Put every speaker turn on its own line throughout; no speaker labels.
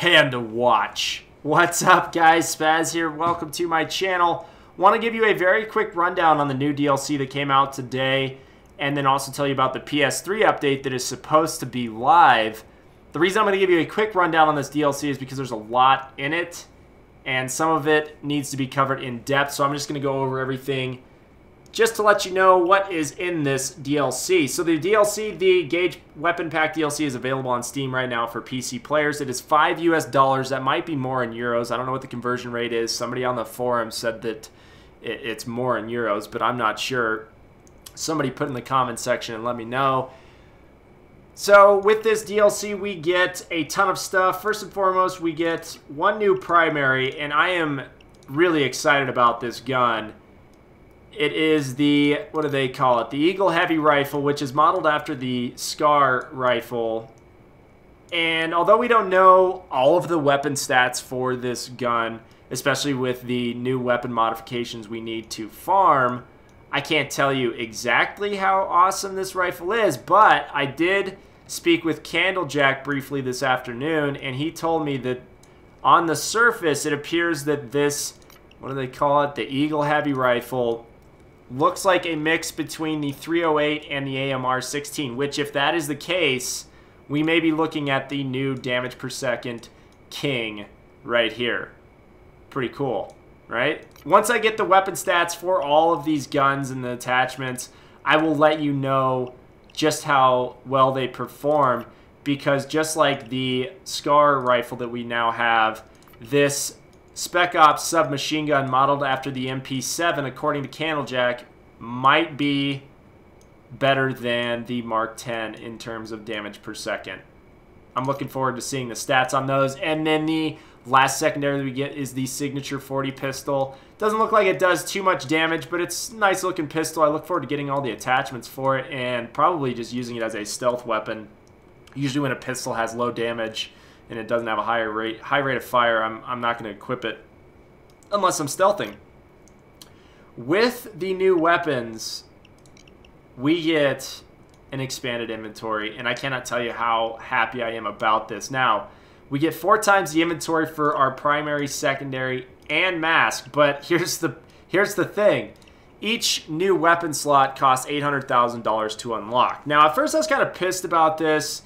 and watch. What's up, guys? Spaz here. Welcome to my channel. Want to give you a very quick rundown on the new DLC that came out today, and then also tell you about the PS3 update that is supposed to be live. The reason I'm going to give you a quick rundown on this DLC is because there's a lot in it, and some of it needs to be covered in depth, so I'm just going to go over everything just to let you know what is in this DLC. So the DLC, the Gage Weapon Pack DLC, is available on Steam right now for PC players. It is $5 US. That might be more in euros. I don't know what the conversion rate is. Somebody on the forum said that it's more in euros, but I'm not sure. Somebody put in the comment section and let me know. So with this DLC, we get a ton of stuff. First and foremost, we get one new primary, and I am really excited about this gun. It is the, what do they call it? The Eagle Heavy Rifle, which is modeled after the Scar rifle. And although we don't know all of the weapon stats for this gun, especially with the new weapon modifications we need to farm, I can't tell you exactly how awesome this rifle is, but I did speak with Candlejack briefly this afternoon, and he told me that on the surface, it appears that this, what do they call it? The Eagle Heavy Rifle looks like a mix between the 308 and the AMR 16, which if that is the case, we may be looking at the new damage per second king right here. Pretty cool, right? Once I get the weapon stats for all of these guns and the attachments, I will let you know just how well they perform, because just like the Scar rifle that we now have, this Spec Ops submachine gun modeled after the MP7, according to Candlejack, might be better than the Mark 10 in terms of damage per second. I'm looking forward to seeing the stats on those. And then the last secondary that we get is the Signature 40 pistol. Doesn't look like it does too much damage, but it's a nice looking pistol. I look forward to getting all the attachments for it and probably just using it as a stealth weapon. Usually when a pistol has low damage and it doesn't have a high rate of fire, I'm not going to equip it unless I'm stealthing. With the new weapons, we get an expanded inventory, and I cannot tell you how happy I am about this. Now, we get 4 times the inventory for our primary, secondary, and mask, but here's the thing. Each new weapon slot costs $800,000 to unlock. Now, at first I was kind of pissed about this,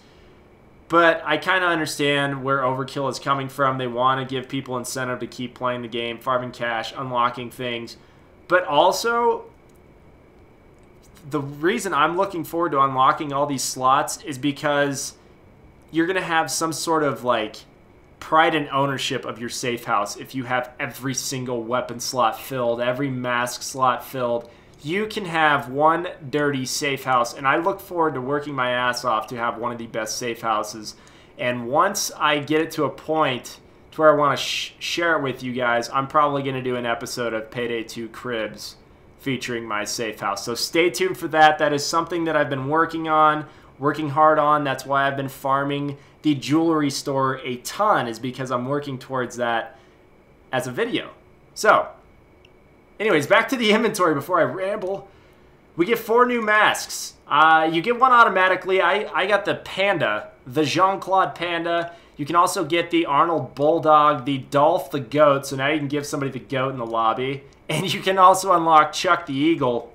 but I kind of understand where Overkill is coming from. They want to give people incentive to keep playing the game, farming cash, unlocking things. But also, the reason I'm looking forward to unlocking all these slots is because you're going to have some sort of like pride and ownership of your safe house if you have every single weapon slot filled, every mask slot filled. You can have one dirty safe house, and I look forward to working my ass off to have one of the best safe houses. And once I get it to a point to where I want to share it with you guys, I'm probably going to do an episode of Payday 2 Cribs featuring my safe house. So stay tuned for that. That is something that I've been working on, working hard on. That's why I've been farming the jewelry store a ton, is because I'm working towards that as a video. So anyways, back to the inventory before I ramble. We get 4 new masks. You get one automatically. I got the Panda, the Jean-Claude Panda. You can also get the Arnold Bulldog, the Dolph the Goat, so now you can give somebody the goat in the lobby. And you can also unlock Chuck the Eagle.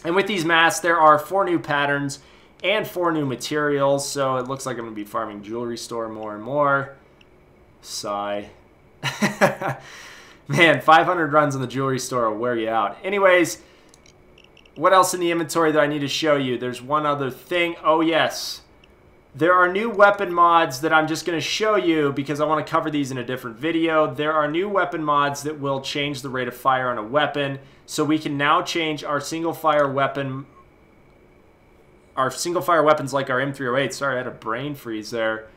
And with these masks, there are 4 new patterns and 4 new materials, so it looks like I'm going to be farming jewelry store more and more. Sigh. Man, 500 runs in the jewelry store will wear you out. Anyways, what else in the inventory that I need to show you? There's one other thing. Oh, yes. There are new weapon mods that I'm just going to show you because I want to cover these in a different video. There are new weapon mods that will change the rate of fire on a weapon. So we can now change our single-fire weapon, weapons like our M308. Sorry, I had a brain freeze there.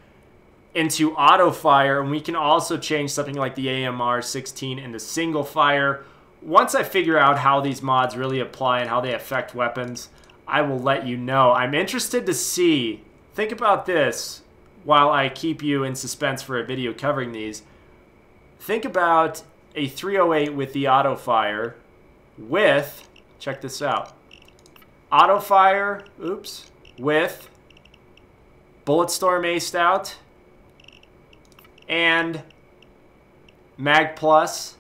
Into auto fire, and we can also change something like the AMR 16 into single fire. Once I figure out how these mods really apply and how they affect weapons, I will let you know. I'm interested to see, think about this while I keep you in suspense for a video covering these. Think about a 308 with the auto fire with, check this out, auto fire, with Bulletstorm aced out, and Mag Plus.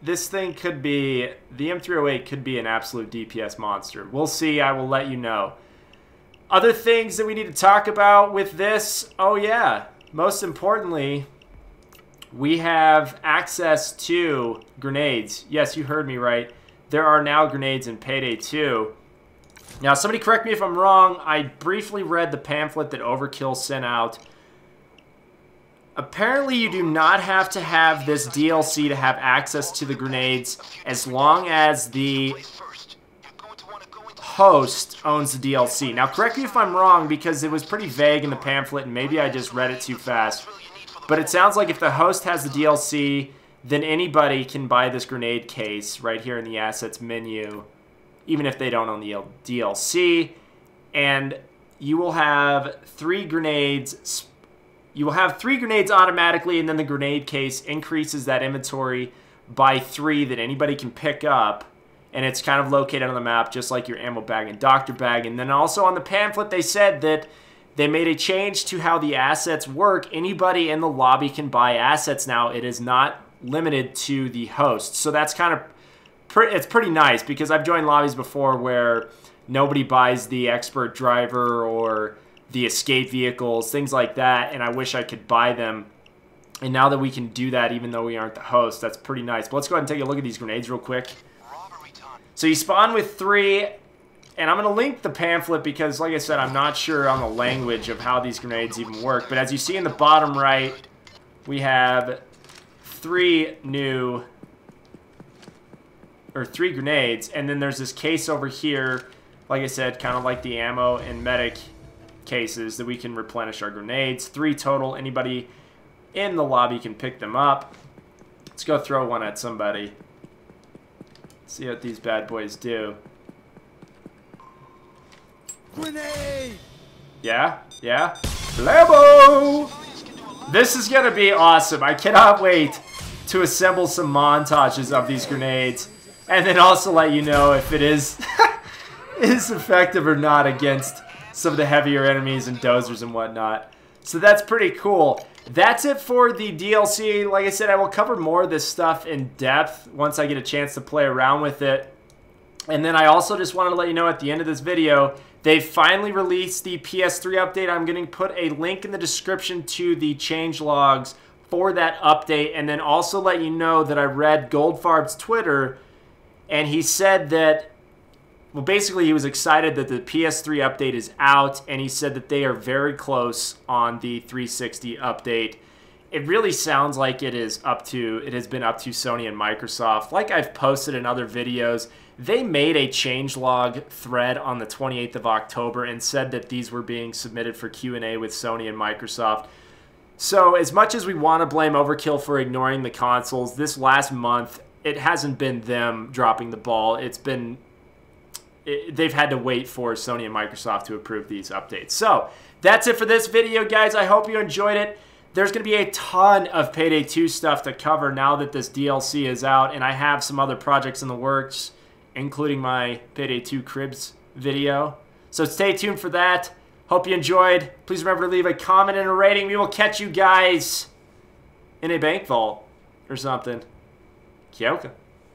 This thing could be, the M308 could be an absolute DPS monster. We'll see. I will let you know. Other things that we need to talk about with this. Oh yeah, most importantly, we have access to grenades. Yes, you heard me right. There are now grenades in Payday 2. Now, somebody correct me if I'm wrong. I briefly read the pamphlet that Overkill sent out. Apparently, you do not have to have this DLC to have access to the grenades as long as the host owns the DLC. Now, correct me if I'm wrong because it was pretty vague in the pamphlet and maybe I just read it too fast. But it sounds like if the host has the DLC, then anybody can buy this grenade case right here in the assets menu, even if they don't own the DLC. And you will have 3 grenades. You will have 3 grenades automatically, and then the grenade case increases that inventory by 3 that anybody can pick up. And it's kind of located on the map just like your ammo bag and doctor bag. And then also on the pamphlet, they said that they made a change to how the assets work. Anybody in the lobby can buy assets now. It is not limited to the host. So that's kind of, it's pretty nice because I've joined lobbies before where nobody buys the expert driver or the escape vehicles, things like that, and I wish I could buy them. And now that we can do that even though we aren't the host, that's pretty nice. But let's go ahead and take a look at these grenades real quick. So you spawn with 3, and I'm going to link the pamphlet because, like I said, I'm not sure on the language of how these grenades even work. But as you see in the bottom right, we have 3 grenades, and then there's this case over here, like I said, kind of like the ammo and medic cases that we can replenish our grenades. 3 total. Anybody in the lobby can pick them up. Let's go throw one at somebody. See what these bad boys do.
Grenade!
Yeah? Yeah? Labo! This is going to be awesome. I cannot wait to assemble some montages of these grenades. And then also let you know if it is, is effective or not against some of the heavier enemies and dozers and whatnot. So that's pretty cool. That's it for the DLC. Like I said, I will cover more of this stuff in depth once I get a chance to play around with it. And then I also just wanted to let you know at the end of this video, they've finally released the PS3 update. I'm going to put a link in the description to the changelogs for that update. And then also let you know that I read Goldfarb's Twitter, and he said that, well, basically, he was excited that the PS3 update is out, and he said that they are very close on the 360 update. It really sounds like it has been up to Sony and Microsoft. Like I've posted in other videos, they made a changelog thread on the 28th of October and said that these were being submitted for Q&A with Sony and Microsoft. So as much as we want to blame Overkill for ignoring the consoles, this last month, it hasn't been them dropping the ball. They've had to wait for Sony and Microsoft to approve these updates. So that's it for this video, guys. I hope you enjoyed it. There's going to be a ton of Payday 2 stuff to cover now that this DLC is out, and I have some other projects in the works, including my Payday 2 Cribs video. So stay tuned for that. Hope you enjoyed. Please remember to leave a comment and a rating. We will catch you guys in a bank vault or something. Kyoka.